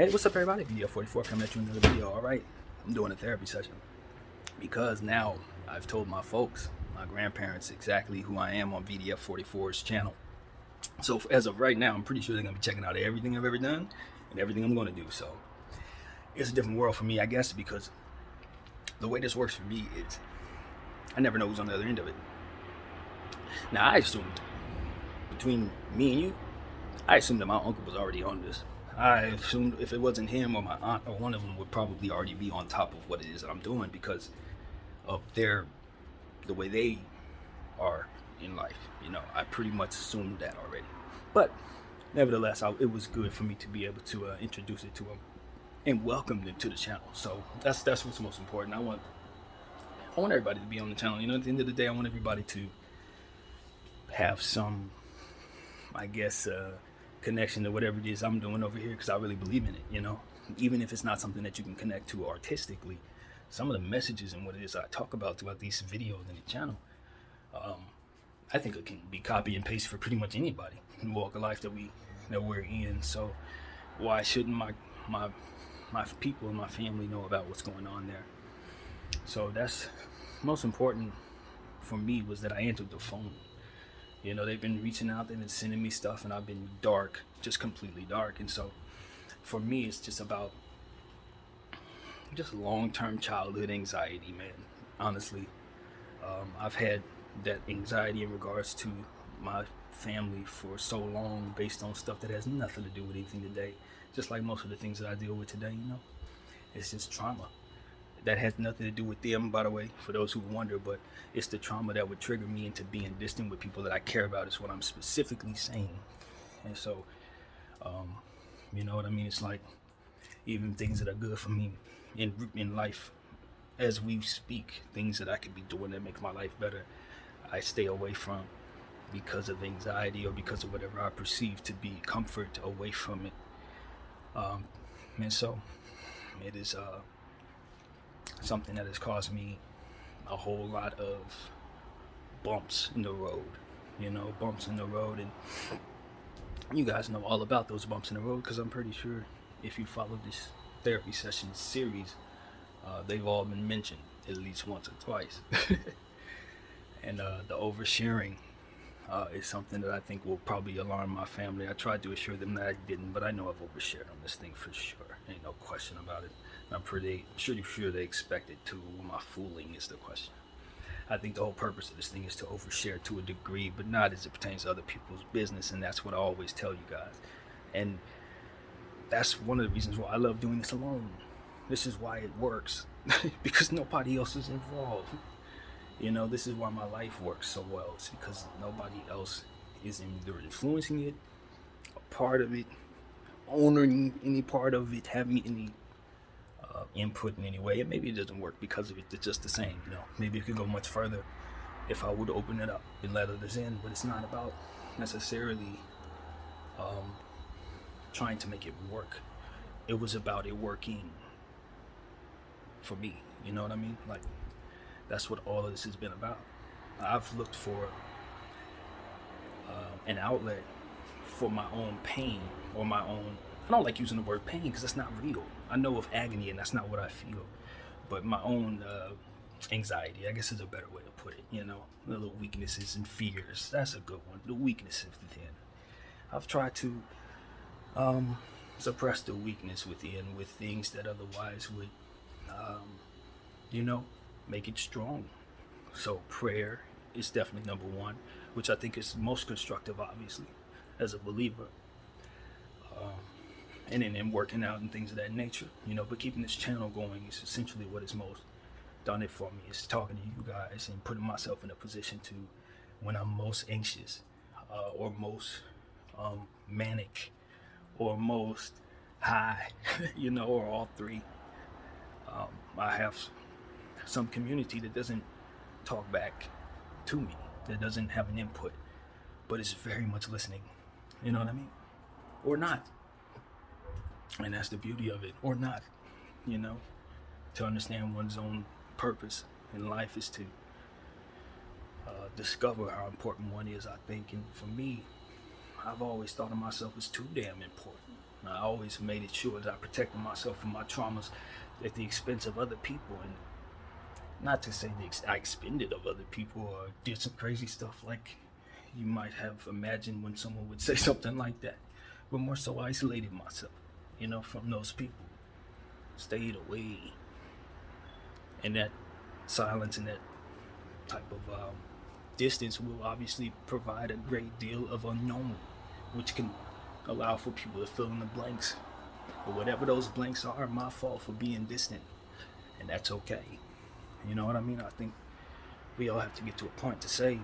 Hey, what's up, everybody? BDF 44 coming at you in another video. All right, I'm doing a therapy session because now I've told my folks, my grandparents, exactly who I am on BDF 44's channel. So as of right now, I'm pretty sure they're gonna be checking out everything I've ever done and everything I'm gonna do. So it's a different world for me, I guess, because the way this works for me is I never know who's on the other end of it. Now I assumed between me and you, I assumed that my uncle was already on this. I assumed if it wasn't him or my aunt or one of them would probably already be on top of what it is that I'm doing because of the way they are in life. I pretty much assumed that already. But nevertheless, it was good for me to be able to introduce it to them and welcome them to the channel. So that's what's most important. I want everybody to be on the channel. At the end of the day, I want everybody to have some, I guess, connection to whatever it is I'm doing over here, because I really believe in it. Even if it's not something that you can connect to artistically, some of the messages and what it is I talk about throughout these videos and the channel, I think it can be copy and paste for pretty much anybody in the walk of life that we're in. So why shouldn't my people and my family know about what's going on there? So that's most important for me, was that I answered the phone. They've been reaching out, they've been sending me stuff, and I've been dark, just completely dark. And so for me, it's just about just long-term childhood anxiety, man. Honestly, I've had that anxiety in regards to my family for so long, based on stuff that has nothing to do with anything today. Just like most of the things that I deal with today, it's just trauma. That has nothing to do with them, by the way, for those who wonder, but it's the trauma that would trigger me into being distant with people that I care about, is what I'm specifically saying. And so, you know what I mean? It's like even things that are good for me in life, as we speak, things that I could be doing that make my life better, I stay away from because of anxiety or because of whatever I perceive to be comfort away from it. And so it is something that has caused me a whole lot of bumps in the road, and you guys know all about those bumps in the road, because I'm pretty sure if you follow this therapy session series, they've all been mentioned at least once or twice. And the oversharing is something that I think will probably alarm my family. I tried to assure them that I didn't, but I know I've overshared on this thing for sure. Ain't no question about it. I'm pretty sure they expect it to. My fooling is the question. I think the whole purpose of this thing is to overshare to a degree, but not as it pertains to other people's business, and that's what I always tell you guys. And that's one of the reasons why I love doing this alone. This is why it works, because nobody else is involved. This is why my life works so well. It's because nobody else is either influencing it, a part of it, owning any part of it, having any input in any way. And maybe it doesn't work because of it. It's just the same. Maybe it could go much further if I would open it up and let others in. But it's not about necessarily trying to make it work. It was about it working for me. You know what I mean? Like, that's what all of this has been about. I've looked for an outlet for my own pain, or my own, I don't like using the word pain because that's not real. I know of agony and that's not what I feel. But my own anxiety, I guess, is a better way to put it. The little weaknesses and fears. That's a good one. The weaknesses within. I've tried to suppress the weakness within with things that otherwise would, make it strong. So prayer is definitely number one, which I think is most constructive, obviously, as a believer. And then working out and things of that nature, but keeping this channel going is essentially what has most done it for me. Is talking to you guys and putting myself in a position to, when I'm most anxious, or most manic, or most high, or all three, I have some community that doesn't talk back to me, that doesn't have an input, but is very much listening. You know what I mean? Or not. And that's the beauty of it. Or not. To understand one's own purpose in life is to discover how important one is, I think. And for me, I've always thought of myself as too damn important. I always made it sure that I protected myself from my traumas at the expense of other people. And not to say that I expended of other people or did some crazy stuff like you might have imagined when someone would say something like that, but more so isolated myself, from those people. Stayed away. And that silence and that type of distance will obviously provide a great deal of unknown, which can allow for people to fill in the blanks. But whatever those blanks are, my fault for being distant. And that's okay. You know what I mean? I think we all have to get to a point to say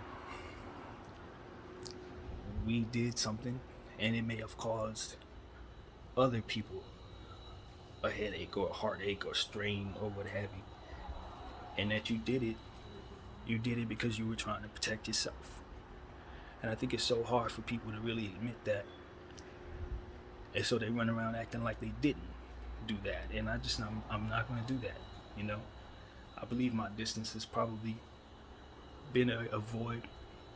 we did something and it may have caused other people a headache or a heartache or strain or what have you. And that you did it because you were trying to protect yourself. And I think it's so hard for people to really admit that. And so they run around acting like they didn't do that. And I'm not going to do that, I believe my distance has probably been a void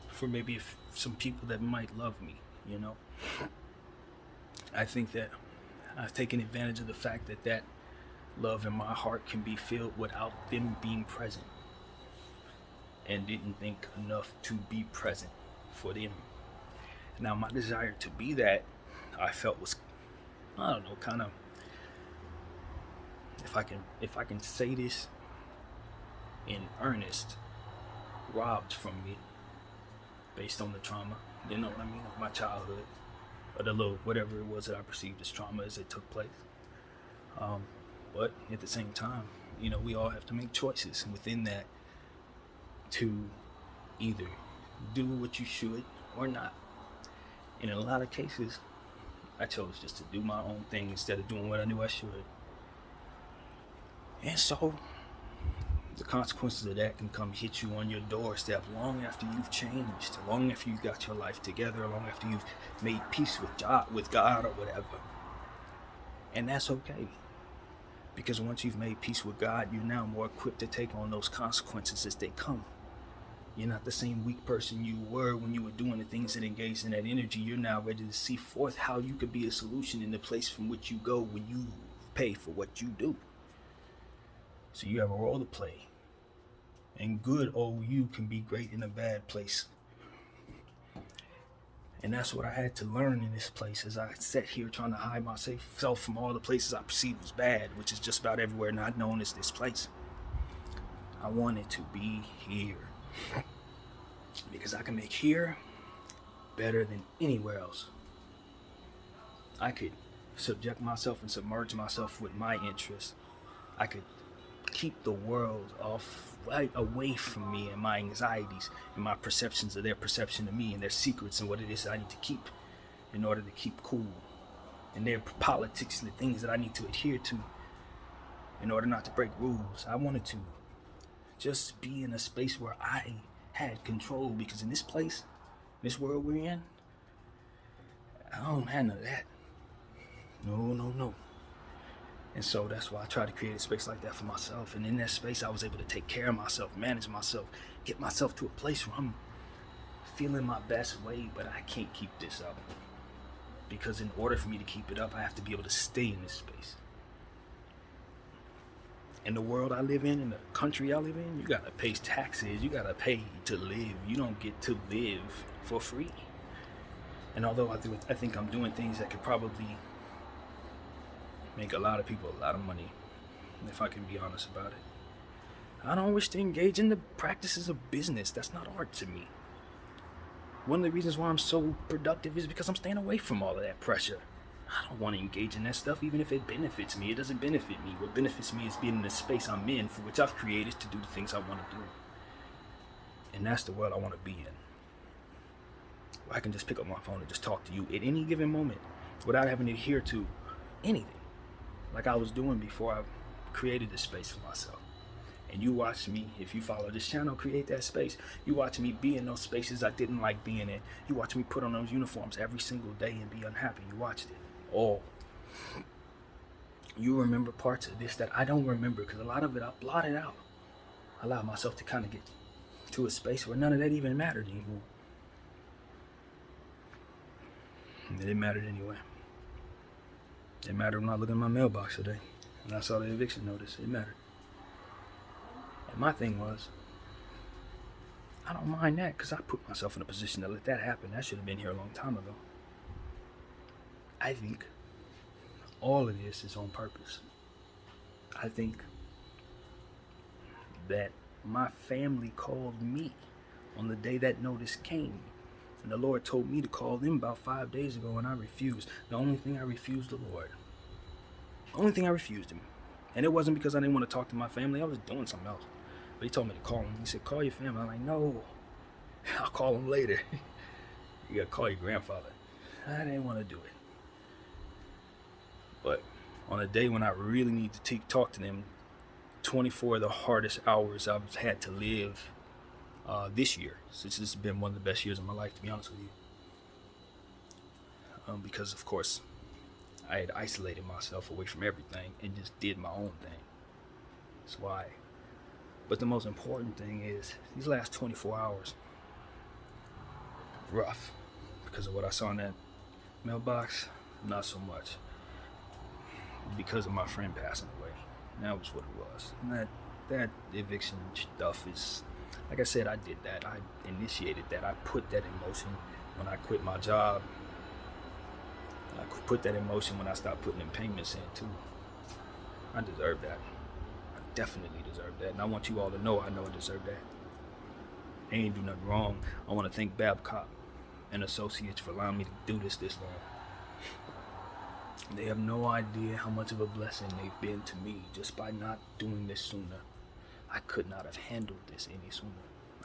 for maybe some people that might love me, I think that I've taken advantage of the fact that love in my heart can be filled without them being present, and didn't think enough to be present for them. Now my desire to be that, I felt was, I don't know, kind of, if I can say this in earnest, robbed from me based on the trauma, of my childhood, or the little whatever it was that I perceived as trauma as it took place. But at the same time, we all have to make choices within that to either do what you should or not. And in a lot of cases, I chose just to do my own thing instead of doing what I knew I should. And so the consequences of that can come hit you on your doorstep long after you've changed, long after you've got your life together, long after you've made peace with God or whatever. And that's okay. Because once you've made peace with God, you're now more equipped to take on those consequences as they come. You're not the same weak person you were when you were doing the things that engaged in that energy. You're now ready to see forth how you could be a solution in the place from which you go when you pay for what you do. So you have a role to play. And good old you can be great in a bad place. And that's what I had to learn in this place as I sat here trying to hide myself from all the places I perceived was bad, which is just about everywhere not known as this place. I wanted to be here. Because I can make here better than anywhere else. I could subject myself and submerge myself with my interests. I could keep the world right away from me and my anxieties and my perceptions of their perception of me and their secrets and what it is that I need to keep in order to keep cool, and their politics and the things that I need to adhere to in order not to break rules. I wanted to just be in a space where I had control, because in this place, this world we're in, I don't have none of that. No. And so that's why I try to create a space like that for myself. And in that space, I was able to take care of myself, manage myself, get myself to a place where I'm feeling my best way, but I can't keep this up. Because in order for me to keep it up, I have to be able to stay in this space. In the world I live in the country I live in, you gotta pay taxes, you gotta pay to live. You don't get to live for free. And although I think I'm doing things that could probably make a lot of people a lot of money, if I can be honest about it, I don't wish to engage in the practices of business. That's not art to me. One of the reasons why I'm so productive is because I'm staying away from all of that pressure. I don't want to engage in that stuff, even if it benefits me. It doesn't benefit me. What benefits me is being in the space I'm in, for which I've created to do the things I want to do. And that's the world I want to be in. Where I can just pick up my phone and just talk to you at any given moment without having to adhere to anything, like I was doing before I created this space for myself. And you watch me, if you follow this channel, create that space. You watch me be in those spaces I didn't like being in. You watch me put on those uniforms every single day and be unhappy. You watched it all. You remember parts of this that I don't remember, because a lot of it I blotted out. I allowed myself to kind of get to a space where none of that even mattered anymore. It didn't matter anyway. It mattered when I looked in my mailbox today and I saw the eviction notice. It mattered. And my thing was, I don't mind that because I put myself in a position to let that happen. That should have been here a long time ago. I think all of this is on purpose. I think that my family called me on the day that notice came. And the Lord told me to call them about 5 days ago, and I refused. The only thing I refused the Lord. The only thing I refused him. And it wasn't because I didn't want to talk to my family. I was doing something else. But he told me to call him. He said, call your family. I'm like, no. I'll call him later. You got to call your grandfather. I didn't want to do it. But on a day when I really need to talk to them, 24 of the hardest hours I've had to live this year, since this has been one of the best years of my life, to be honest with you. Because, of course, I had isolated myself away from everything and just did my own thing. That's why. But the most important thing is, these last 24 hours, rough. Because of what I saw in that mailbox, not so much. Because of my friend passing away. That was what it was. And that eviction stuff is, like I said, I did that. I initiated that. I put that in motion when I quit my job. I put that in motion when I stopped putting in payments in too. I deserve that. I definitely deserve that. And I want you all to know I deserve that. I ain't do nothing wrong. I want to thank Babcock and Associates for allowing me to do this long. They have no idea how much of a blessing they've been to me just by not doing this sooner. I could not have handled this any sooner.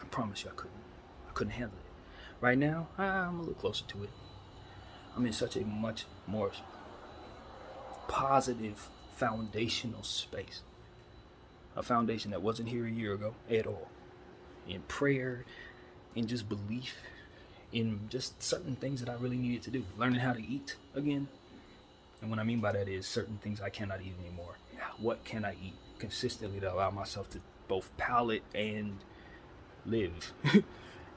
I promise you I couldn't. I couldn't handle it. Right now, I'm a little closer to it. I'm in such a much more positive foundational space. A foundation that wasn't here a year ago at all. In prayer, in just belief, in just certain things that I really needed to do. Learning how to eat again. And what I mean by that is certain things I cannot eat anymore. What can I eat consistently to allow myself to both palate and live?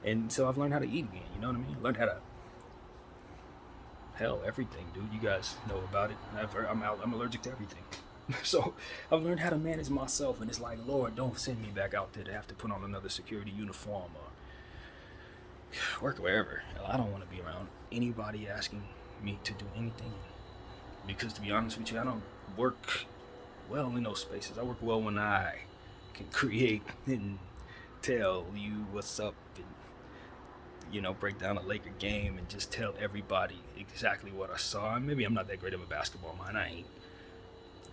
And so I've learned how to eat again, you know what I mean? I learned how to, everything, dude. You guys know about it. I'm allergic to everything. So I've learned how to manage myself, and it's like, Lord, don't send me back out there to have to put on another security uniform or work wherever. I don't want to be around anybody asking me to do anything. Because to be honest with you, I don't work well in those spaces. I work well when I can create and tell you what's up and, break down a Laker game and just tell everybody exactly what I saw. And maybe I'm not that great of a basketball mind, I ain't.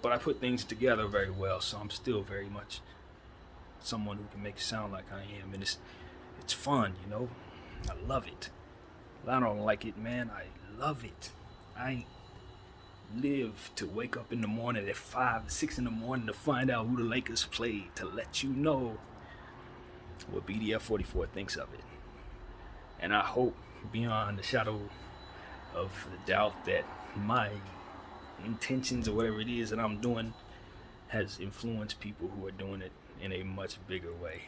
But I put things together very well, so I'm still very much someone who can make it sound like I am. And it's fun, I love it. I don't like it, man. I love it. I live to wake up in the morning at 5, 6 in the morning to find out who the Lakers played, to let you know what BDF 44 thinks of it. And I hope beyond the shadow of the doubt that my intentions or whatever it is that I'm doing has influenced people who are doing it in a much bigger way.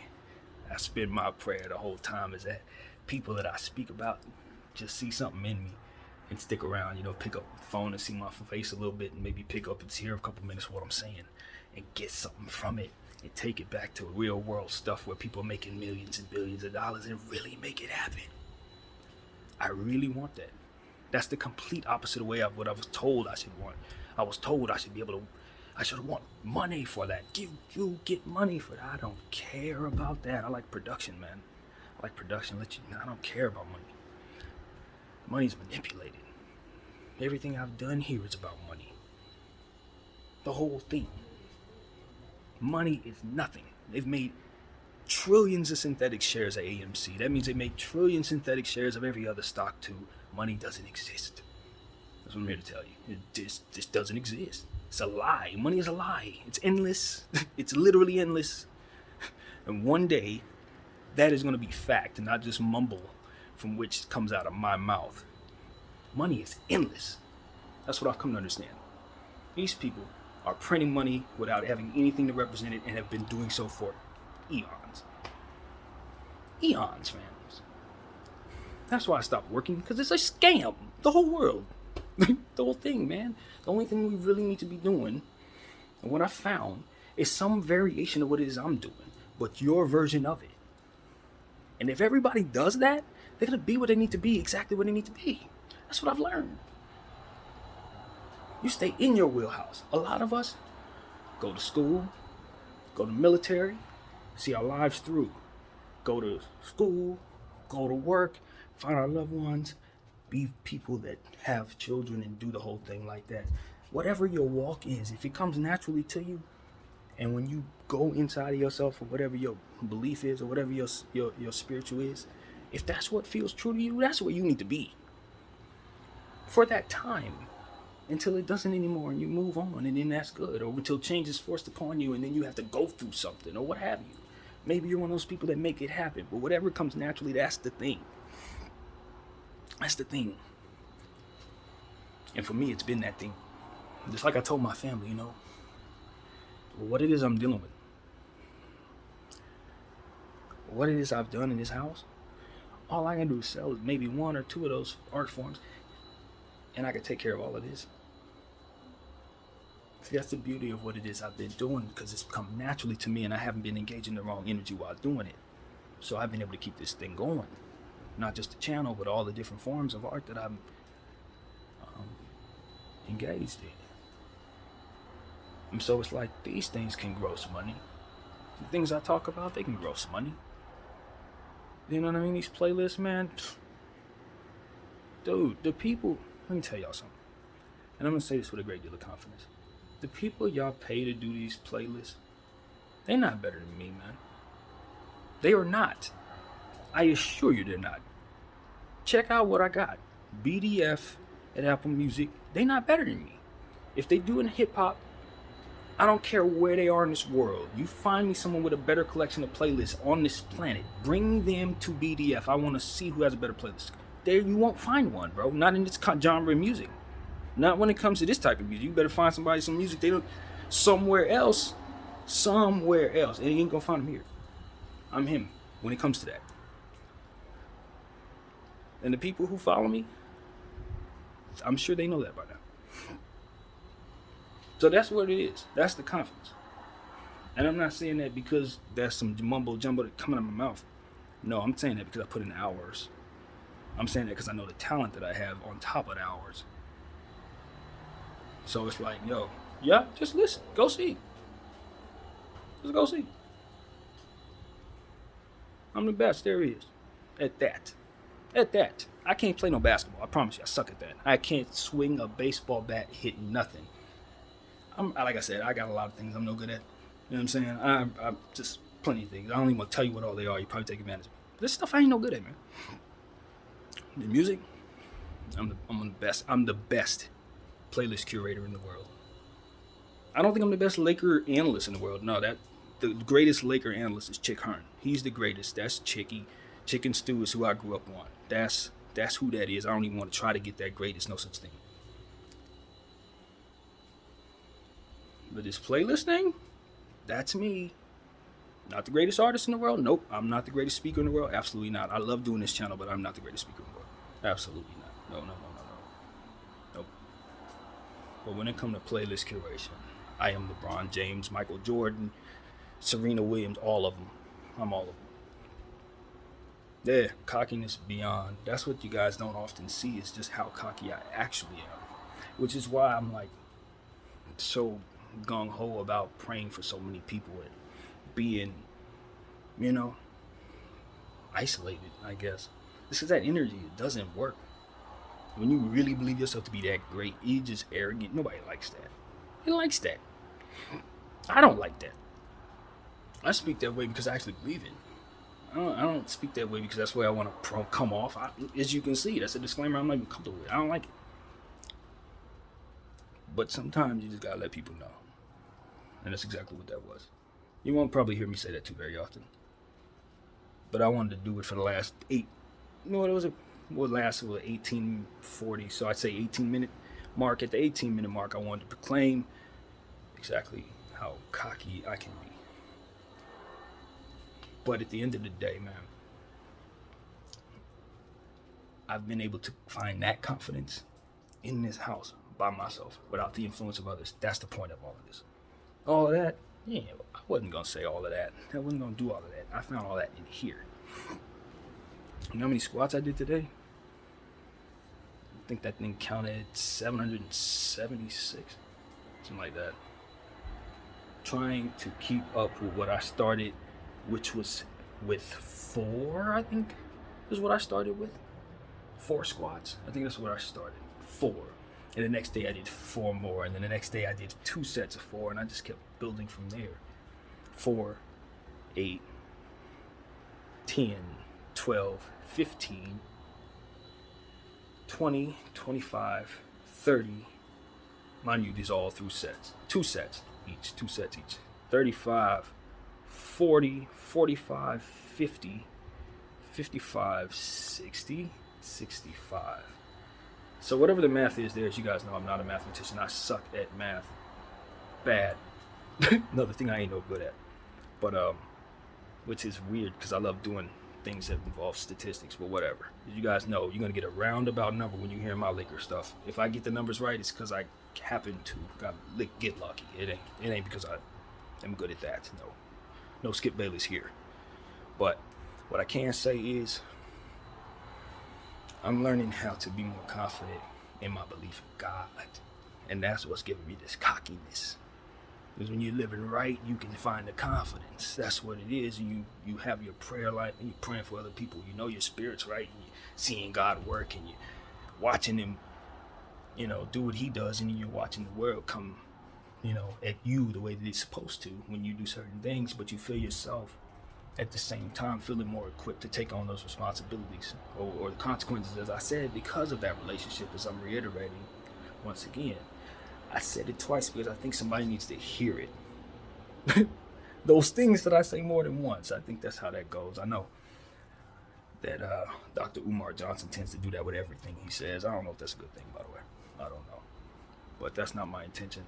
I spend my prayer the whole time is that people that I speak about just see something in me and stick around, pick up the phone and see my face a little bit and maybe pick up and hear a couple minutes of what I'm saying and get something from it and take it back to real world stuff where people are making millions and billions of dollars and really make it happen. I really want that. That's the complete opposite way of what I was told I should want. I was told I should want money for that. You get money for that. I don't care about that. I like production, man. I like production. I don't care about money. Money's manipulated. Everything I've done here is about money. The whole thing. Money is nothing. They've made trillions of synthetic shares of AMC. That means they made trillion synthetic shares of every other stock too. Money doesn't exist. That's what I'm here to tell you. This doesn't exist. It's a lie. Money is a lie. It's endless. It's literally endless. And one day, that is going to be fact and not just mumble from which comes out of my mouth. Money is endless. That's what I've come to understand. These people are printing money without having anything to represent it and have been doing so for eons. Eons, fans. That's why I stopped working, because it's a scam. The whole world. The whole thing, man. The only thing we really need to be doing, and what I found, is some variation of what it is I'm doing, but your version of it. And if everybody does that, they're going to be what they need to be, exactly what they need to be. That's what I've learned. You stay in your wheelhouse. A lot of us go to school, go to military, see our lives through. Go to school, go to work, find our loved ones, be people that have children and do the whole thing like that. Whatever your walk is, if it comes naturally to you, and when you go inside of yourself or whatever your belief is or whatever your spiritual is, if that's what feels true to you, that's where you need to be. For that time, until it doesn't anymore and you move on, and then that's good. Or until change is forced upon you and then you have to go through something or what have you. Maybe you're one of those people that make it happen, but whatever comes naturally, that's the thing. That's the thing. And for me, it's been that thing. Just like I told my family, what it is I'm dealing with. What it is I've done in this house, all I can do is sell is maybe one or two of those art forms, and I can take care of all of this. See, that's the beauty of what it is I've been doing, because it's come naturally to me and I haven't been engaging the wrong energy while doing it. So I've been able to keep this thing going. Not just the channel, but all the different forms of art that I'm engaged in. And so it's like these things can gross money. The things I talk about, they can gross money. You know what I mean? These playlists, man. Dude, the people, let me tell y'all something. And I'm going to say this with a great deal of confidence. The people y'all pay to do these playlists, they're not better than me, man. They are not. I assure you they're not. Check out what I got. BDF at Apple Music, they're not better than me. If they do in hip hop, I don't care where they are in this world. You find me someone with a better collection of playlists on this planet. Bring them to BDF. I want to see who has a better playlist. There, you won't find one, bro. Not in this genre of music. Not when it comes to this type of music. You better find somebody some music they don't somewhere else. And you ain't gonna find him here. I'm him when it comes to that. And the people who follow me, I'm sure they know that by now. So that's what it is. That's the confidence. And I'm not saying that because that's some mumbo jumbo that coming out of my mouth. No, I'm saying that because I put in the hours. I'm saying that because I know the talent that I have on top of the hours. So it's like, just listen. Go see. Just go see. I'm the best there is. At that. I can't play no basketball. I promise you, I suck at that. I can't swing a baseball bat, hit nothing. Like I said, I got a lot of things I'm no good at. You know what I'm saying? I'm just plenty of things. I don't even want to tell you what all they are. You probably take advantage of me. This stuff I ain't no good at, man. The music, I'm the best. I'm the best playlist curator in the world. I don't think I'm the best Laker analyst in the world. No, the greatest Laker analyst is Chick Hearn. He's the greatest. That's Chicky. Chicken Stew is who I grew up on. That's who that is. I don't even want to try to get that great. There's no such thing. But this playlist thing, that's me. Not the greatest artist in the world. Nope. I'm not the greatest speaker in the world. Absolutely not. I love doing this channel, but I'm not the greatest speaker in the world. Absolutely not. No. Nope. But when it comes to playlist curation, I am LeBron James, Michael Jordan, Serena Williams, all of them. I'm all of them. Yeah, cockiness beyond. That's what you guys don't often see, is just how cocky I actually am. Which is why I'm like so gung-ho about praying for so many people and being, isolated, I guess. This is that energy. It doesn't work. When you really believe yourself to be that great, you're just arrogant. Nobody likes that. Who likes that? I don't like that. I speak that way because I actually believe it. I don't speak that way because that's the way I want to come off. As you can see, that's a disclaimer I'm not even comfortable with. I don't like it. But sometimes you just gotta let people know. And that's exactly what that was. You won't probably hear me say that too very often. But I wanted to do it for the last 1840. So I'd say 18-minute mark. At the 18-minute mark, I wanted to proclaim exactly how cocky I can be. But at the end of the day, man, I've been able to find that confidence in this house by myself without the influence of others. That's the point of all of this. All of that, yeah, I wasn't going to say all of that. I wasn't going to do all of that. I found all that in here. You know how many squats I did today? I think that thing counted 776, something like that. Trying to keep up with what I started, which was with 4, I think, is what I started with. 4 squats. I think that's what I started. 4. And the next day I did 4 more. And then the next day I did 2 sets of 4. And I just kept building from there. 4, 8, 10, 12, 15, 20, 25, 30. Mind you, these are all through sets. 2 sets each. 2 sets each. 35, 40, 45, 50, 55, 60, 65. So whatever the math is there, as you guys know, I'm not a mathematician. I suck at math. Bad. Another thing I ain't no good at. But, which is weird because I love doing things that involve statistics, but whatever. As you guys know, you're going to get a roundabout number when you hear my Laker stuff. If I get the numbers right, it's because I happen to get lucky. It ain't because I am good at that. No Skip Bayless here. But what I can say is I'm learning how to be more confident in my belief in God. And that's what's giving me this cockiness. Because when you're living right, you can find the confidence. That's what it is. And you have your prayer life and you're praying for other people. You know your spirit's right. And you're seeing God work and you're watching him, do what he does. And you're watching the world come, at you the way that it's supposed to when you do certain things. But you feel yourself at the same time feeling more equipped to take on those responsibilities or the consequences, as I said, because of that relationship, as I'm reiterating once again. I said it twice because I think somebody needs to hear it. Those things that I say more than once, I think that's how that goes. I know that Dr. Umar Johnson tends to do that with everything he says. I don't know if that's a good thing, by the way. I don't know. But that's not my intention.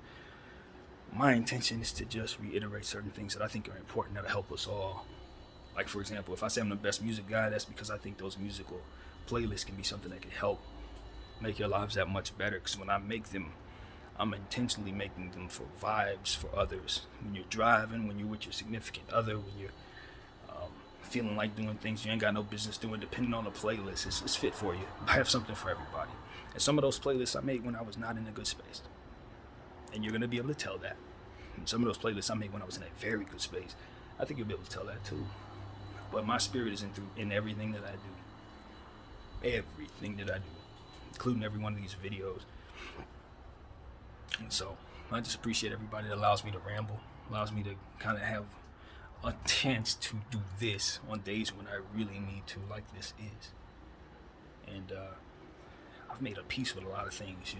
My intention is to just reiterate certain things that I think are important that'll help us all. Like, for example, if I say I'm the best music guy, that's because I think those musical playlists can be something that can help make your lives that much better. Because when I make them, I'm intentionally making them for vibes for others. When you're driving, when you're with your significant other, when you're feeling like doing things you ain't got no business doing, depending on the playlist, it's fit for you. I have something for everybody. And some of those playlists I made when I was not in a good space. And you're going to be able to tell that. And some of those playlists I made when I was in a very good space. I think you'll be able to tell that too. But my spirit is in everything that I do. Everything that I do. Including every one of these videos. And so I just appreciate everybody that allows me to ramble, allows me to kind of have a chance to do this on days when I really need to, like this is. And I've made a peace with a lot of things,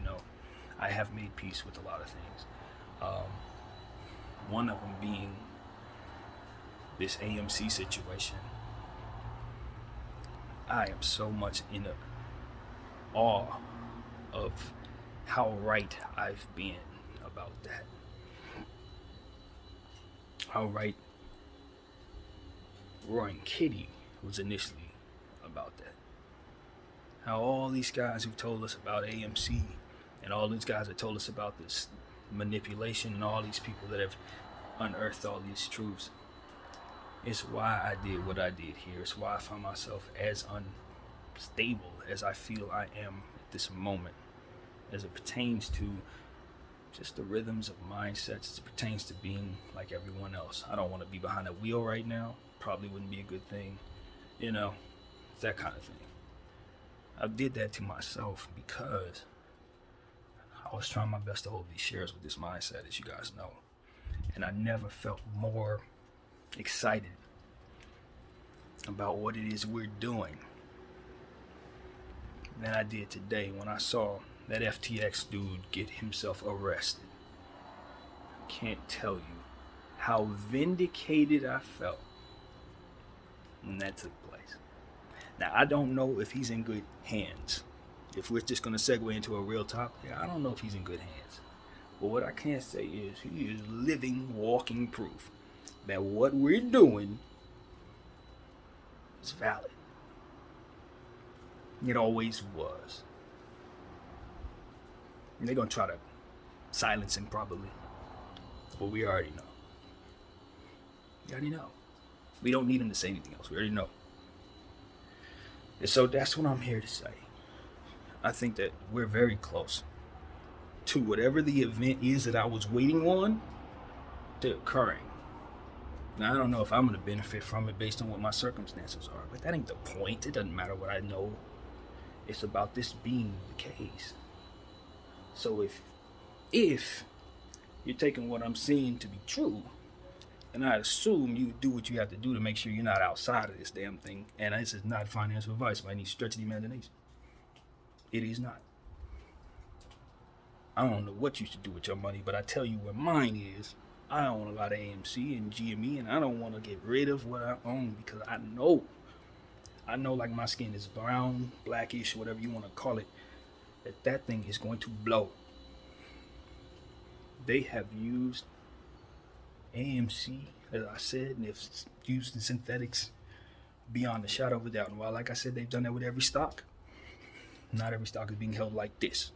I have made peace with a lot of things. One of them being this AMC situation. I am so much in awe of how right I've been about that. How right Roaring Kitty was initially about that. How all these guys who told us about AMC and all these guys that told us about this manipulation and all these people that have unearthed all these truths, it's why I did what I did here. It's why I find myself as unstable as I feel I am at this moment, as it pertains to just the rhythms of mindsets, as it pertains to being like everyone else. I don't want to be behind a wheel right now. Probably wouldn't be a good thing. That kind of thing. I did that to myself because I was trying my best to hold these shares with this mindset, as you guys know. And I never felt more excited about what it is we're doing than I did today when I saw that FTX dude get himself arrested. I can't tell you how vindicated I felt when that took place. Now, I don't know if he's in good hands. If we're just going to segue into a real topic, I don't know if he's in good hands. But what I can say is he is living, walking proof that what we're doing is valid. It always was. And they're going to try to silence him probably. But we already know. We already know. We don't need him to say anything else. We already know. And so that's what I'm here to say. I think that we're very close to whatever the event is that I was waiting on to occurring. Now, I don't know if I'm going to benefit from it based on what my circumstances are, but that ain't the point. It doesn't matter what I know. It's about this being the case. So if you're taking what I'm saying to be true, and I assume you do what you have to do to make sure you're not outside of this damn thing, and this is not financial advice by any stretch of the imagination. It is not. I don't know what you should do with your money, but I tell you what mine is. I own a lot of AMC and GME, and I don't want to get rid of what I own because I know like my skin is brown, blackish, whatever you want to call it, that thing is going to blow. They have used AMC, as I said, and they've used the synthetics beyond a shadow of a doubt. And while, like I said, they've done that with every stock, not every stock is being held like this.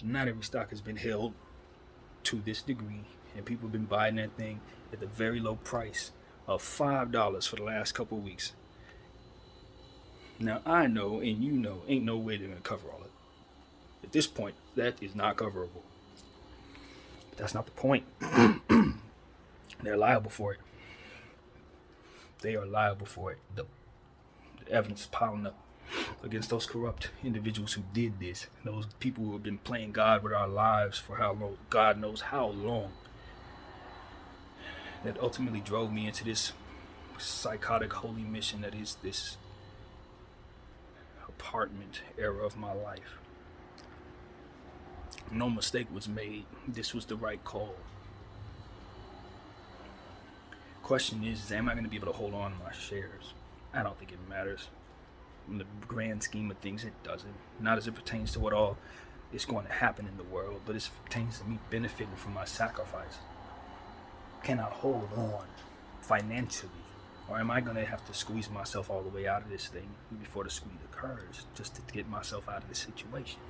Not every stock has been held to this degree, and people have been buying that thing at the very low price of $5 for the last couple of weeks. Now, I know, and you know, ain't no way they're going to cover all of it. At this point, that is not coverable. But that's not the point. They're liable for it. They are liable for it. The evidence is piling up against those corrupt individuals who did this. Those people who have been playing God with our lives for how long, God knows how long. That ultimately drove me into this psychotic holy mission that is this apartment era of my life. No mistake was made. This was the right call. Question is, am I going to be able to hold on to my shares? I don't think it matters. In the grand scheme of things, it doesn't. Not as it pertains to what all is going to happen in the world, but as it pertains to me benefiting from my sacrifice. Can I hold on financially? Or am I going to have to squeeze myself all the way out of this thing before the squeeze occurs, just to get myself out of this situation?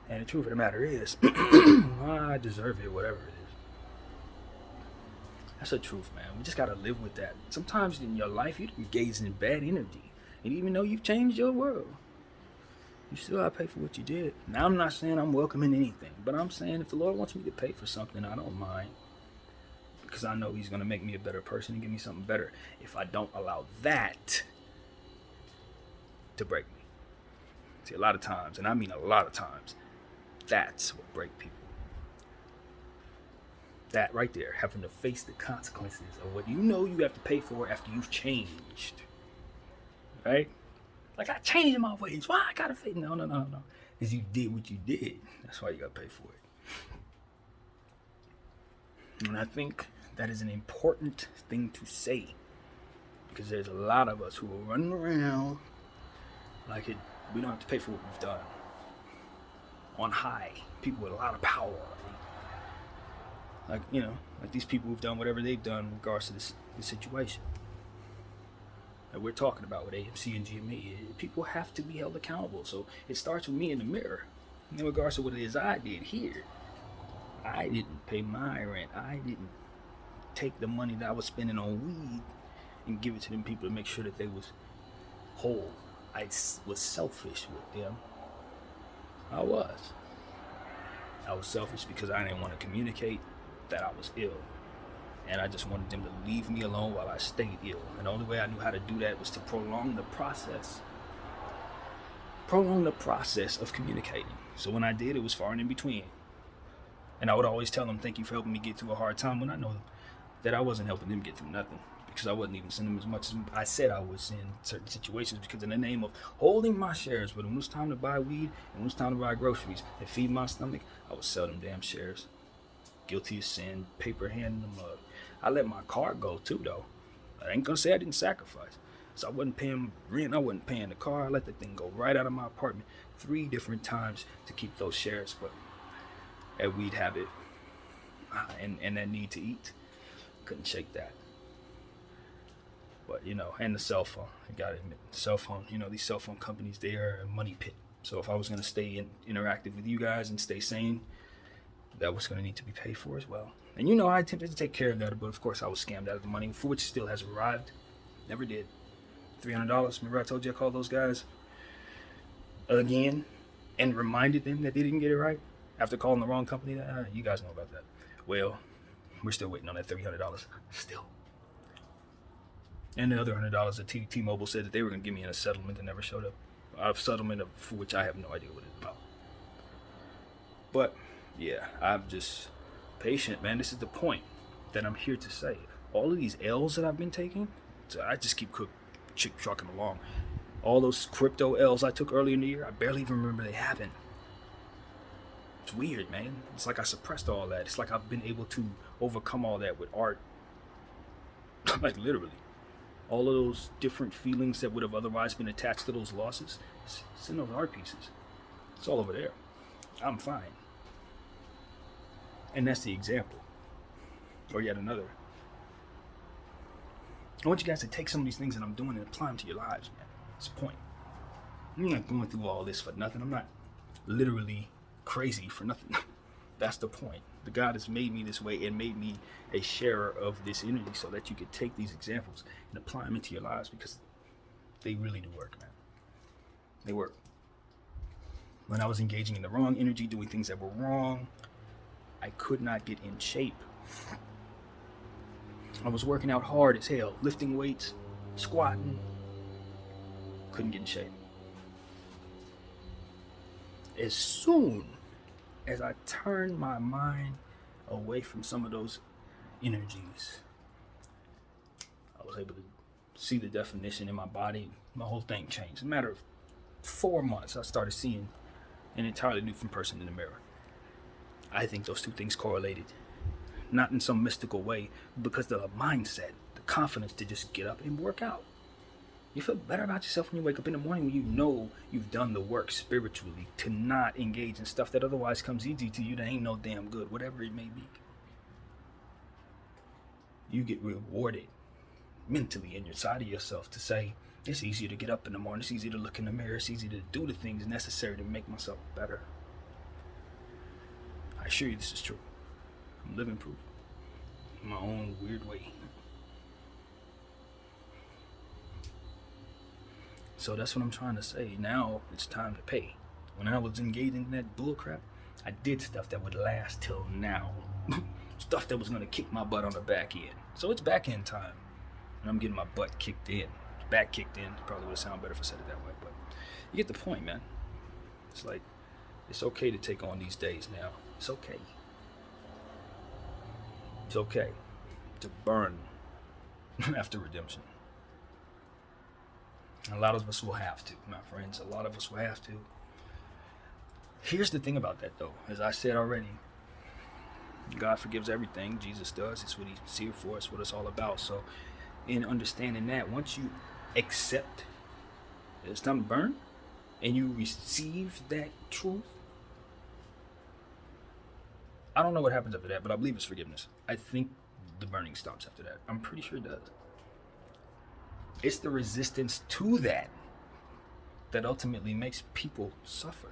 And the truth of the matter is, I deserve it, whatever it is. That's the truth, man. We just got to live with that. Sometimes in your life, you engage in bad energy. And even though you've changed your world, you still got to pay for what you did. Now, I'm not saying I'm welcoming anything, but I'm saying if the Lord wants me to pay for something, I don't mind. Because I know he's going to make me a better person and give me something better if I don't allow that to break me. See, a lot of times, and I mean a lot of times, that's what break people. That right there, having to face the consequences of what you know you have to pay for after you've changed. Right? Like, I changed my ways. Why I gotta pay? No. Because you did what you did. That's why you gotta pay for it. And I think that is an important thing to say. Because there's a lot of us who are running around like we don't have to pay for what we've done. On high. People with a lot of power. Like, like these people who've done whatever they've done in regards to this situation that we're talking about with AMC and GME. People have to be held accountable. So it starts with me in the mirror. In regards to what it is I did here. I didn't pay my rent. I didn't take the money that I was spending on weed and give it to them people to make sure that they was whole. I was selfish with them. I was selfish because I didn't want to communicate that I was ill. And I just wanted them to leave me alone while I stayed ill. And the only way I knew how to do that was to prolong the process of communicating. So when I did, it was far and in between. And I would always tell them, thank you for helping me get through a hard time, when I know that I wasn't helping them get through nothing. Because I wasn't even sending them as much as I said I would send certain situations, because in the name of holding my shares, but when it was time to buy weed and when it was time to buy groceries and feed my stomach, I would sell them damn shares. Guilty of sin, paper hand in the mug. I let my car go too, though. I ain't gonna say I didn't sacrifice. So I wasn't paying rent, I wasn't paying the car. I let the thing go right out of my apartment 3 different times to keep those shares. But that weed habit and that need to eat, couldn't shake that. But and the cell phone, I gotta admit, cell phone, these cell phone companies, they are a money pit. So if I was going to stay interactive with you guys and stay sane, that was going to need to be paid for as well. And you know, I attempted to take care of that, but of course I was scammed out of the money, for which still has arrived. Never did. $300. Remember I told you I called those guys again and reminded them that they didn't get it right after calling the wrong company? You guys know about that. Well, we're still waiting on that $300. Still. And the other $100 that T-Mobile said that they were going to give me in a settlement that never showed up. A settlement for which I have no idea what it's about. But yeah, I'm just patient, man. This is the point that I'm here to say. All of these L's that I've been taking, so I just keep trucking along. All those crypto L's I took earlier in the year, I barely even remember they happened. It's weird, man. It's like I suppressed all that. It's like I've been able to overcome all that with art. Like literally. All of those different feelings that would have otherwise been attached to those losses, it's in those art pieces. It's all over there. I'm fine. And that's the example. Or yet another. I want you guys to take some of these things that I'm doing and apply them to your lives, man. That's the point. I'm not going through all this for nothing. I'm not literally crazy for nothing. That's the point. The God has made me this way and made me a sharer of this energy so that you could take these examples and apply them into your lives, because they really do work, man. They work. When I was engaging in the wrong energy, doing things that were wrong, I could not get in shape. I was working out hard as hell, lifting weights, squatting, couldn't get in shape. As soon as I turned my mind away from some of those energies, I was able to see the definition in my body. My whole thing changed. In a matter of 4 months, I started seeing an entirely different person in the mirror. I think those two things correlated. Not in some mystical way, because the mindset, the confidence to just get up and work out. You feel better about yourself when you wake up in the morning, when you know you've done the work spiritually to not engage in stuff that otherwise comes easy to you that ain't no damn good, whatever it may be. You get rewarded mentally in your side of yourself to say, it's easier to get up in the morning, it's easier to look in the mirror, it's easier to do the things necessary to make myself better. I assure you this is true. I'm living proof in my own weird way. So that's what I'm trying to say. Now it's time to pay. When I was engaged in that bullcrap, I did stuff that would last till now. Stuff that was going to kick my butt on the back end. So it's back end time. And I'm getting my butt kicked in. Back kicked in. Probably would sound better if I said it that way. But you get the point, man. It's like, it's okay to take on these days now. It's okay. It's okay to burn after redemption. A lot of us will have to, my friends. A lot of us will have to. Here's the thing about that, though. As I said already, God forgives everything. Jesus does. It's what He's here for. It's what it's all about. So in understanding that, once you accept that it's time to burn and you receive that truth, I don't know what happens after that, but I believe it's forgiveness. I think the burning stops after that. I'm pretty sure it does. It's the resistance to that that ultimately makes people suffer.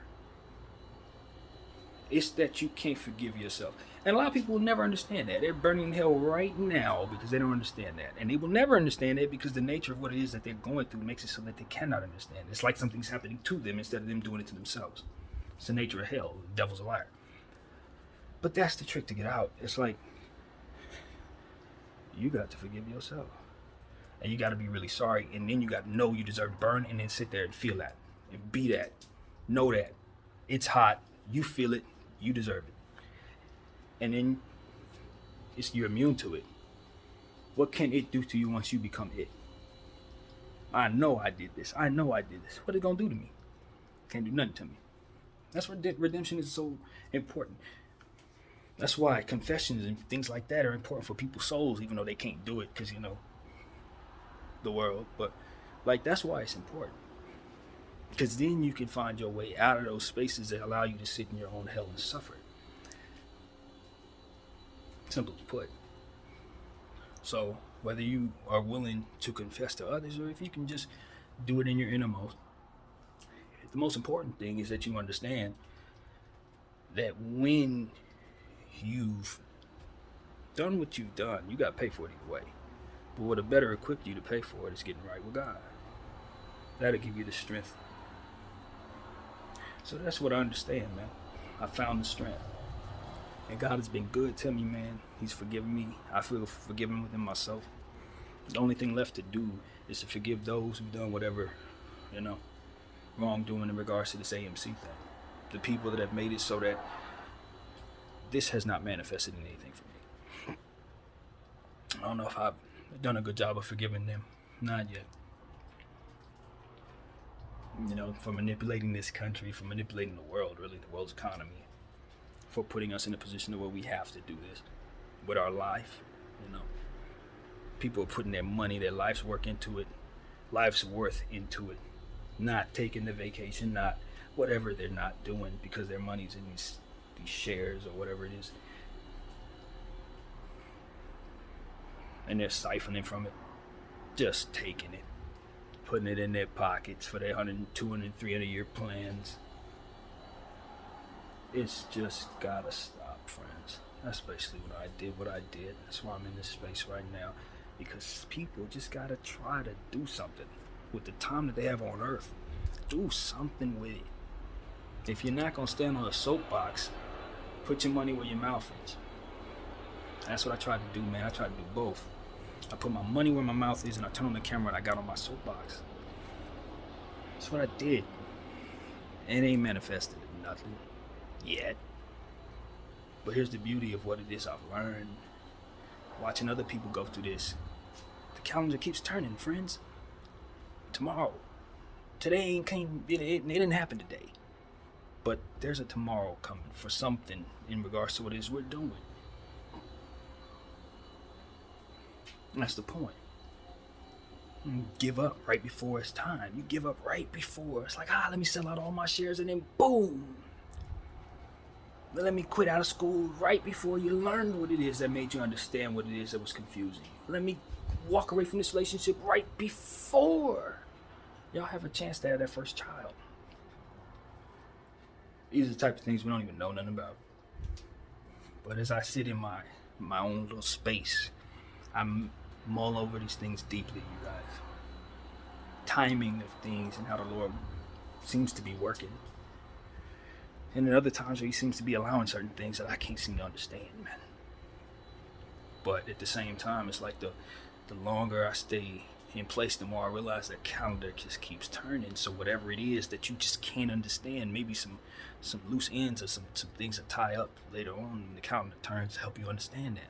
It's that you can't forgive yourself. And a lot of people will never understand that. They're burning in hell right now because they don't understand that. And they will never understand it because the nature of what it is that they're going through makes it so that they cannot understand. It's like something's happening to them instead of them doing it to themselves. It's the nature of hell. The devil's a liar. But that's the trick to get out. It's like, you got to forgive yourself. And you got to be really sorry. And then you got to know you deserve to burn, and then sit there and feel that. And be that. Know that. It's hot. You feel it. You deserve it. And then you're immune to it. What can it do to you once you become it? I know I did this. I know I did this. What it going to do to me? Can't do nothing to me. That's why redemption is so important. That's why confessions and things like that are important for people's souls, even though they can't do it because, the world. But that's why it's important, because then you can find your way out of those spaces that allow you to sit in your own hell and suffer. Simply put. So whether you are willing to confess to others, or if you can just do it in your innermost, The most important thing is that you understand that when you've done what you've done, you got to pay for it either way. But what'll better equip you to pay for it is getting right with God. That'll give you the strength. So that's what I understand, man. I found the strength. And God has been good to me, man. He's forgiven me. I feel forgiven within myself. The only thing left to do is to forgive those who've done whatever, wrongdoing in regards to this AMC thing. The people that have made it so that this has not manifested in anything for me. I don't know if I've done a good job of forgiving them. Not yet. For manipulating this country, for manipulating the world, really, the world's economy, for putting us in a position where we have to do this with our life. People are putting their money, their life's work into it, life's worth into it, not taking the vacation, not whatever they're not doing because their money's in these shares or whatever it is. And they're siphoning from it, just taking it, putting it in their pockets for their 100, 200, 300-year plans. It's just gotta stop, friends. That's basically what I did. That's why I'm in this space right now. Because people just gotta try to do something with the time that they have on earth. Do something with it. If you're not gonna stand on a soapbox, put your money where your mouth is. That's what I tried to do, man. I tried to do both. I put my money where my mouth is and I turned on the camera and I got on my soapbox. That's what I did. It ain't manifested nothing yet. But here's the beauty of what it is I've learned. Watching other people go through this. The calendar keeps turning, friends. Tomorrow. Today it didn't happen today. But there's a tomorrow coming for something in regards to what it is we're doing. And that's the point. You give up right before it's time. You give up right before. It's like, let me sell out all my shares and then boom. Let me quit out of school right before you learned what it is that made you understand what it is that was confusing you. Let me walk away from this relationship right before y'all have a chance to have that first child. These are the type of things we don't even know nothing about. But as I sit in my own little space, I'm mull over these things deeply, you guys. Timing of things and how the Lord seems to be working. And then other times where he seems to be allowing certain things that I can't seem to understand, man. But at the same time, it's like the longer I stay in place, the more I realize that calendar just keeps turning. So whatever it is that you just can't understand, maybe some loose ends or some things that tie up later on when the calendar turns to help you understand that.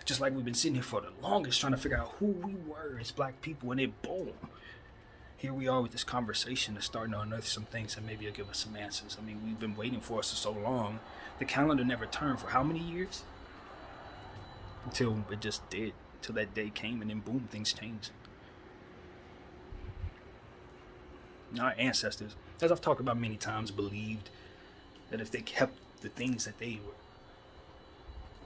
Just like we've been sitting here for the longest trying to figure out who we were as black people, and then boom. Here we are with this conversation that's starting to unearth some things that maybe will give us some answers. I mean, we've been waiting for us for so long. The calendar never turned for how many years? Until it just did. Until that day came and then boom, things changed. Our ancestors, as I've talked about many times, believed that if they kept the things that they were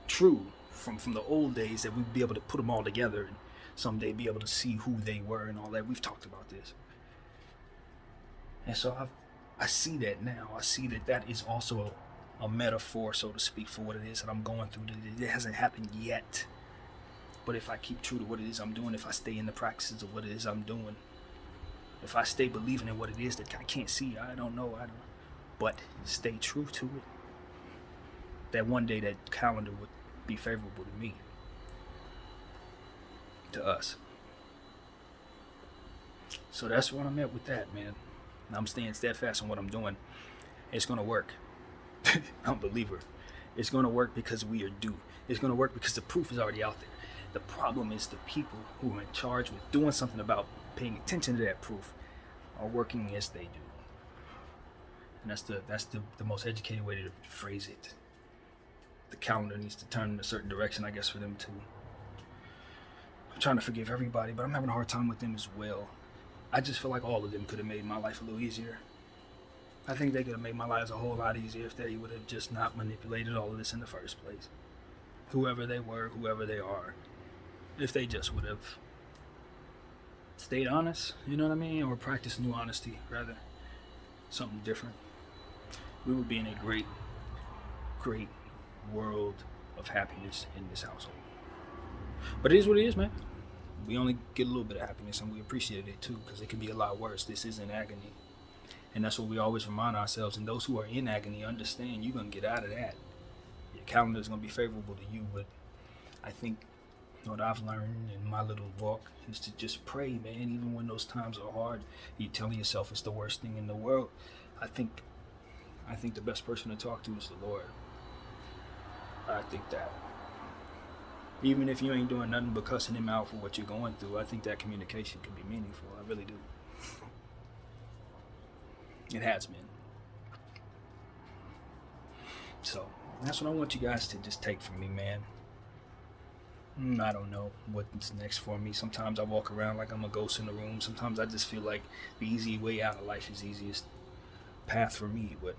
true from the old days, that we'd be able to put them all together and someday be able to see who they were and all that. We've talked about this. And so I see that now. I see that is also a metaphor, so to speak, for what it is that I'm going through. It hasn't happened yet. But if I keep true to what it is I'm doing, if I stay in the practices of what it is I'm doing, if I stay believing in what it is that I can't see, I don't know, but stay true to it, that one day that calendar would be favorable to me, to us. So that's where I'm at with that, man. I'm staying steadfast on what I'm doing. It's going to work. I'm a believer. It's going to work because we are due. It's going to work because the proof is already out there. The problem is the people who are in charge with doing something about paying attention to that proof are working as they do. And that's the most educated way to phrase it. The calendar needs to turn in a certain direction, I guess, for them to. I'm trying to forgive everybody, but I'm having a hard time with them as well. I just feel like all of them could have made my life a little easier. I think they could have made my lives a whole lot easier if they would have just not manipulated all of this in the first place. Whoever they were, whoever they are. If they just would have stayed honest, you know what I mean? Or practiced new honesty, rather. something different, we would be in a great, great world of happiness in this household. But it is what it is, man. We only get a little bit of happiness, and we appreciate it too, because it can be a lot worse. This isn't agony. And that's what we always remind ourselves. And those who are in agony, understand you're going to get out of that. Your calendar is going to be favorable to you. But I think what I've learned in my little walk is to just pray, man. Even when those times are hard, you're telling yourself it's the worst thing in the world. I think the best person to talk to is the Lord. I think that. Even if you ain't doing nothing but cussing him out for what you're going through, I think that communication can be meaningful. I really do. It has been. So that's what I want you guys to just take from me, man. I don't know what's next for me. Sometimes I walk around like I'm a ghost in the room. Sometimes I just feel like the easy way out of life is the easiest path for me. But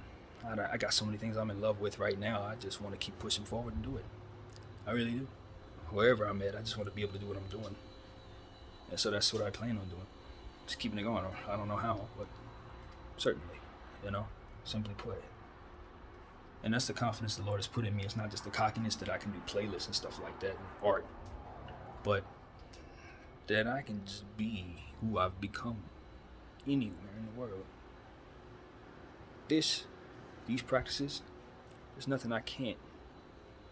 I got so many things I'm in love with right now. I just want to keep pushing forward and do it. I really do. Wherever I'm at, I just want to be able to do what I'm doing. And so that's what I plan on doing. Just keeping it going. I don't know how, but certainly, simply put. And that's the confidence the Lord has put in me. It's not just the cockiness that I can do playlists and stuff like that, and art, but that I can just be who I've become anywhere in the world. These practices, there's nothing I can't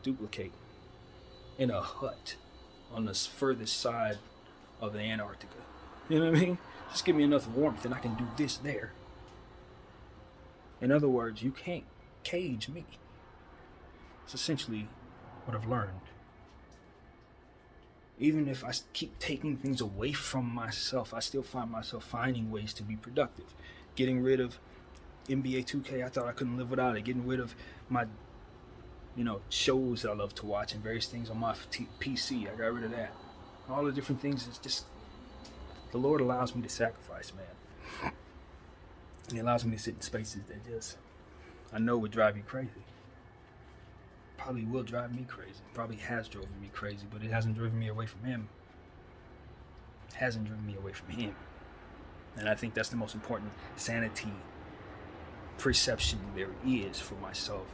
duplicate in a hut on the furthest side of the Antarctica. You know what I mean? Just give me enough warmth and I can do this there. In other words, you can't cage me. It's essentially what I've learned. Even if I keep taking things away from myself, I still find myself finding ways to be productive. Getting rid of NBA 2K, I thought I couldn't live without it. Getting rid of my shows that I love to watch and various things on my PC. I got rid of that. All the different things. It's just, the Lord allows me to sacrifice, man. And He allows me to sit in spaces that just, I know would drive you crazy. Probably will drive me crazy. Probably has driven me crazy, but it hasn't driven me away from Him. It hasn't driven me away from Him. And I think that's the most important sanity perception there is for myself.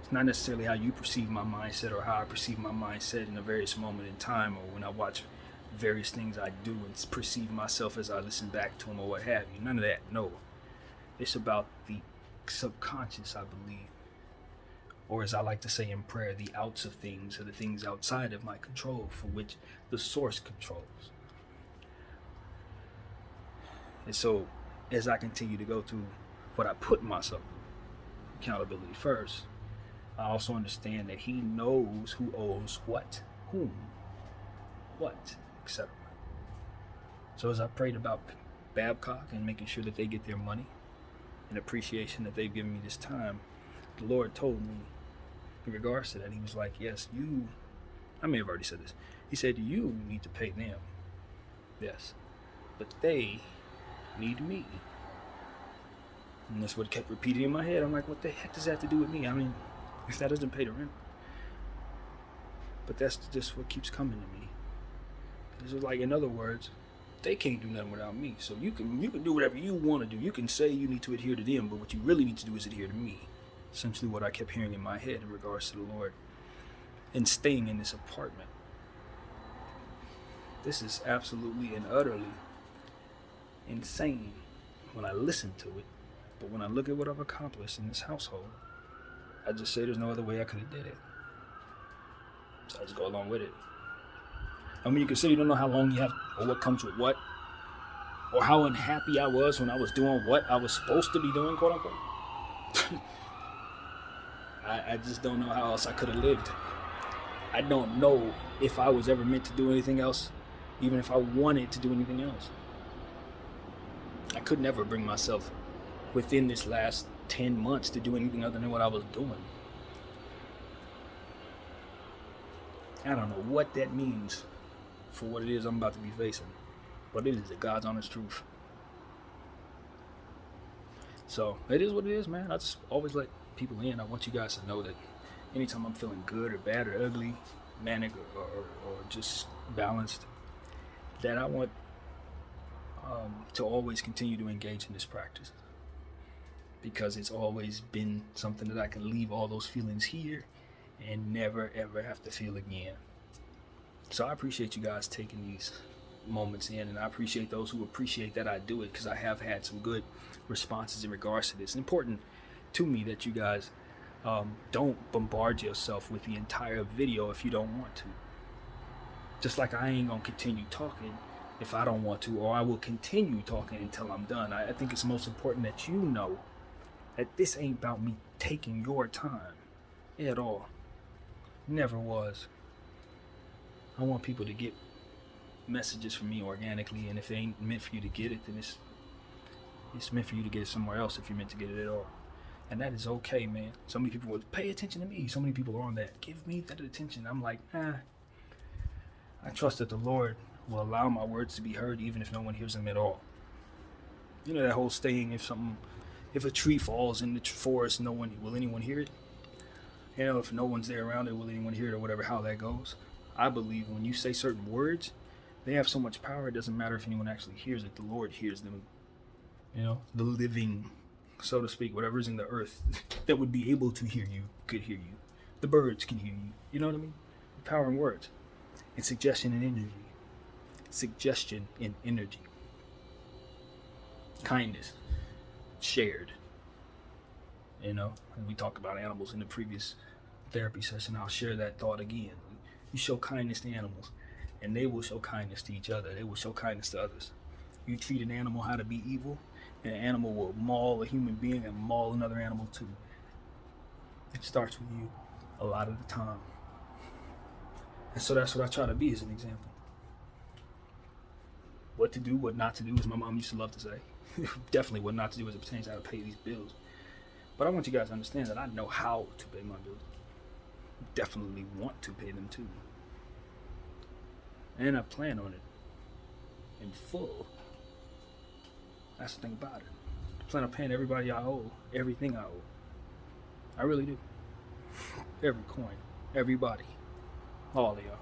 It's not necessarily how you perceive my mindset or how I perceive my mindset in a various moment in time, or when I watch various things I do and perceive myself as I listen back to them or what have you. None of that, no. It's about the subconscious, I believe. Or as I like to say in prayer, the outs of things or the things outside of my control for which the source controls. And so as I continue to go through what I put myself through, accountability first, I also understand that He knows who owes what, whom, what, etc. So as I prayed about Babcock and making sure that they get their money and appreciation that they've given me this time, the Lord told me in regards to that, He was like, yes, I may have already said this. He said, you need to pay them. Yes. But they need me. And that's what kept repeating in my head. I'm like, what the heck does that have to do with me? I mean, if that doesn't pay the rent. But that's just what keeps coming to me. It's just like, in other words, they can't do nothing without me. So you can do whatever you want to do. You can say you need to adhere to them, but what you really need to do is adhere to me. Essentially what I kept hearing in my head in regards to the Lord. And staying in this apartment. This is absolutely and utterly insane when I listen to it. But when I look at what I've accomplished in this household, I just say there's no other way I could have did it. So I just go along with it. I mean, you can say you don't know how long you have or what comes with what, or how unhappy I was when I was doing what I was supposed to be doing, quote unquote. I just don't know how else I could have lived. I don't know if I was ever meant to do anything else, even if I wanted to do anything else. I could never bring myself within this last 10 months to do anything other than what I was doing. I don't know what that means for what it is I'm about to be facing, but it is the God's honest truth. So it is what it is, man. I just always let people in. I want you guys to know that anytime I'm feeling good or bad or ugly, manic or just balanced, that I want to always continue to engage in this practice. because it's always been something that I can leave all those feelings here and never ever have to feel again. So I appreciate you guys taking these moments in, and I appreciate those who appreciate that I do it, because I have had some good responses in regards to this. It's important to me that you guys don't bombard yourself with the entire video if you don't want to. Just like I ain't gonna continue talking if I don't want to, or I will continue talking until I'm done. I think it's most important that you know that this ain't about me taking your time at all. Never was. I want people to get messages from me organically, and if it ain't meant for you to get it, then it's meant for you to get it somewhere else if you're meant to get it at all. And that is okay, man. So many people would pay attention to me. So many people are on that. Give me that attention. I'm like, I trust that the Lord will allow my words to be heard even if no one hears them at all. You know that whole saying, if a tree falls in the forest, will anyone hear it? You know, if no one's there around it, will anyone hear it, or whatever, how that goes? I believe when you say certain words, they have so much power, it doesn't matter if anyone actually hears it. The Lord hears them. You know, the living, so to speak, whatever's in the earth that would be able to hear you could hear you. The birds can hear you. You know what I mean? The power in words. And suggestion and energy. Suggestion and energy. Kindness. Shared. You know, and we talked about animals in the previous therapy session. I'll share that thought again. You show kindness to animals, and they will show kindness to each other. They will show kindness to others. You treat an animal how to be evil, and an animal will maul a human being and maul another animal too. It starts with you a lot of the time. And so that's what I try to be as an example. What to do, what not to do, as my mom used to love to say. Definitely what not to do as it pertains to how to pay these bills. But I want you guys to understand that I know how to pay my bills. Definitely want to pay them too. And I plan on it in full. That's the thing about it. I plan on paying everybody I owe, everything I owe. I really do. Every coin, everybody, all of y'all.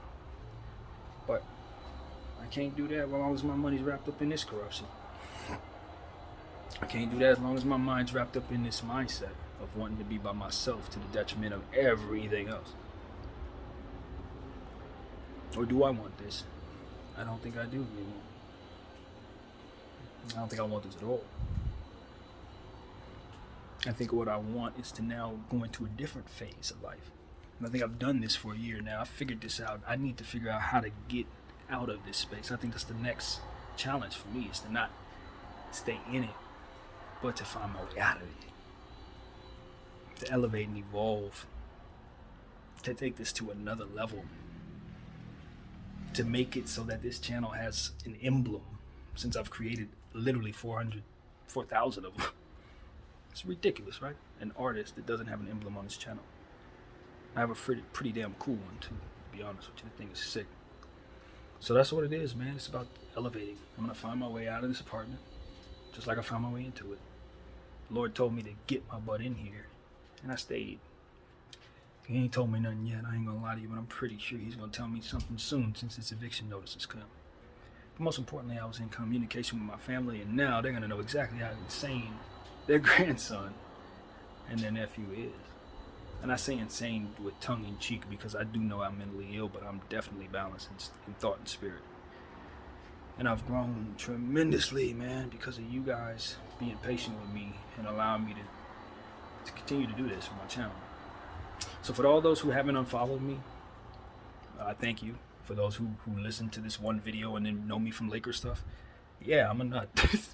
But I can't do that as long as my money's wrapped up in this corruption. I can't do that as long as my mind's wrapped up in this mindset of wanting to be by myself to the detriment of everything else. Or do I want this? I don't think I do anymore. I don't think I want this at all. I think what I want is to now go into a different phase of life. And I think I've done this for a year now. I figured this out. I need to figure out how to get out of this space. I think that's the next challenge for me, is to not stay in it, but to find my way out of it. To elevate and evolve. To take this to another level. To make it so that this channel has an emblem, since I've created literally 4,000 of them. It's ridiculous, right? An artist that doesn't have an emblem on his channel. I have a pretty damn cool one too, to be honest with you. The thing is sick. So that's what it is, man. It's about elevating. I'm gonna find my way out of this apartment, just like I found my way into it. The Lord told me to get my butt in here, and I stayed. He ain't told me nothing yet, I ain't gonna lie to you, but I'm pretty sure he's gonna tell me something soon, since this eviction notice has come. But most importantly, I was in communication with my family, and now they're gonna know exactly how insane their grandson and their nephew is. And I say insane with tongue in cheek, because I do know I'm mentally ill, but I'm definitely balanced in thought and spirit. And I've grown tremendously, man, because of you guys being patient with me and allowing me to continue to do this with my channel. So for all those who haven't unfollowed me, I thank you. For those who listen to this one video and then know me from Lakers stuff, yeah, I'm a nut.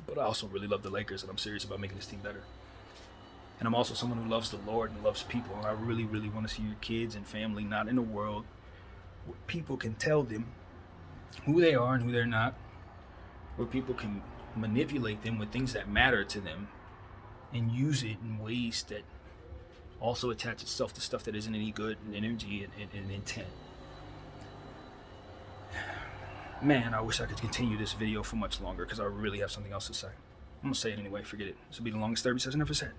But I also really love the Lakers, and I'm serious about making this team better. And I'm also someone who loves the Lord and loves people. And I really, really want to see your kids and family not in a world where people can tell them who they are and who they're not, where people can manipulate them with things that matter to them and use it in ways that also attach itself to stuff that isn't any good and energy and intent. Man, I wish I could continue this video for much longer, because I really have something else to say. I'm gonna say it anyway, forget it. This will be the longest therapy session I've ever said.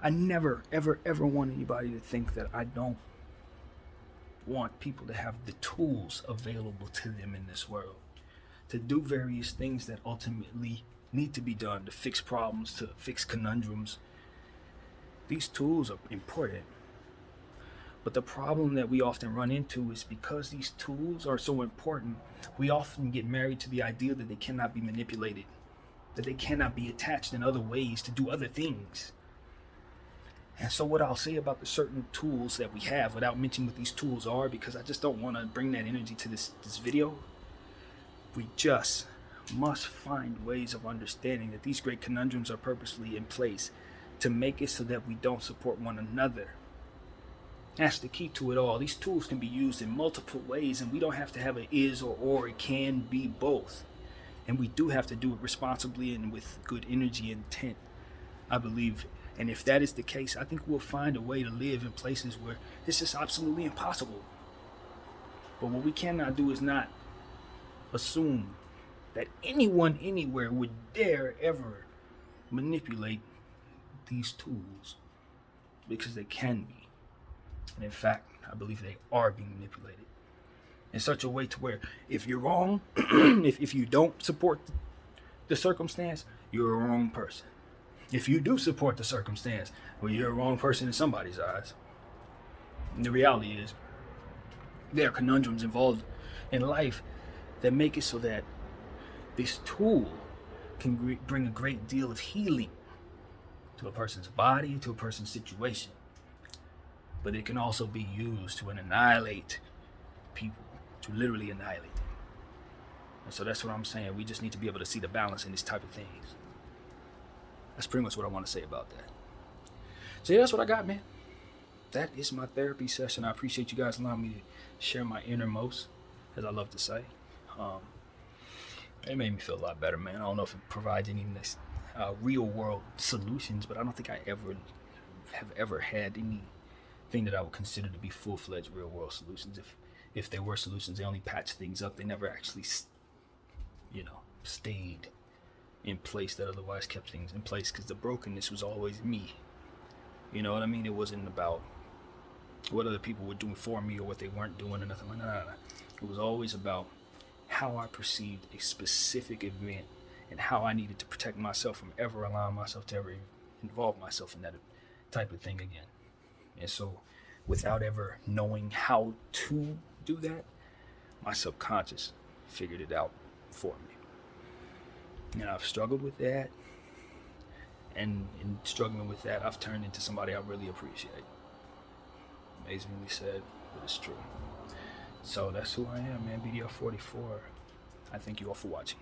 I never, ever, ever want anybody to think that I don't want people to have the tools available to them in this world, to do various things that ultimately need to be done, to fix problems, to fix conundrums, These tools are important. But the problem that we often run into is because these tools are so important, we often get married to the idea that they cannot be manipulated, that they cannot be attached in other ways to do other things. And so what I'll say about the certain tools that we have, without mentioning what these tools are, because I just don't want to bring that energy to this video, we just must find ways of understanding that these great conundrums are purposely in place to make it so that we don't support one another. That's the key to it all. These tools can be used in multiple ways, and we don't have to have an is or. It can be both. And we do have to do it responsibly and with good energy and intent, I believe. And if that is the case, I think we'll find a way to live in places where it's just absolutely impossible. But what we cannot do is not assume that anyone anywhere would dare ever manipulate these tools, because they can be. And in fact, I believe they are being manipulated in such a way to where if you're wrong, if you don't support the circumstance, you're a wrong person. If you do support the circumstance, well, you're a wrong person in somebody's eyes. And the reality is, there are conundrums involved in life that make it so that this tool can bring a great deal of healing to a person's body, to a person's situation. But it can also be used to annihilate people, to literally annihilate them. And so that's what I'm saying. We just need to be able to see the balance in these type of things. That's pretty much what I want to say about that. So yeah, that's what I got, man. That is my therapy session. I appreciate you guys allowing me to share my innermost, as I love to say. It made me feel a lot better, man. I don't know if it provides any real world solutions, but I don't think I have ever had anything that I would consider to be full-fledged real world solutions. If there were solutions, they only patched things up. They never actually, stayed in place that otherwise kept things in place, because the brokenness was always me. You know what I mean? It wasn't about what other people were doing for me or what they weren't doing or nothing like that. It was always about how I perceived a specific event and how I needed to protect myself from ever allowing myself to ever involve myself in that type of thing again. And so without ever knowing how to do that, my subconscious figured it out for me. And I've struggled with that. And in struggling with that, I've turned into somebody I really appreciate. Amazingly said, but it's true. So that's who I am, man. BDF 44. I thank you all for watching.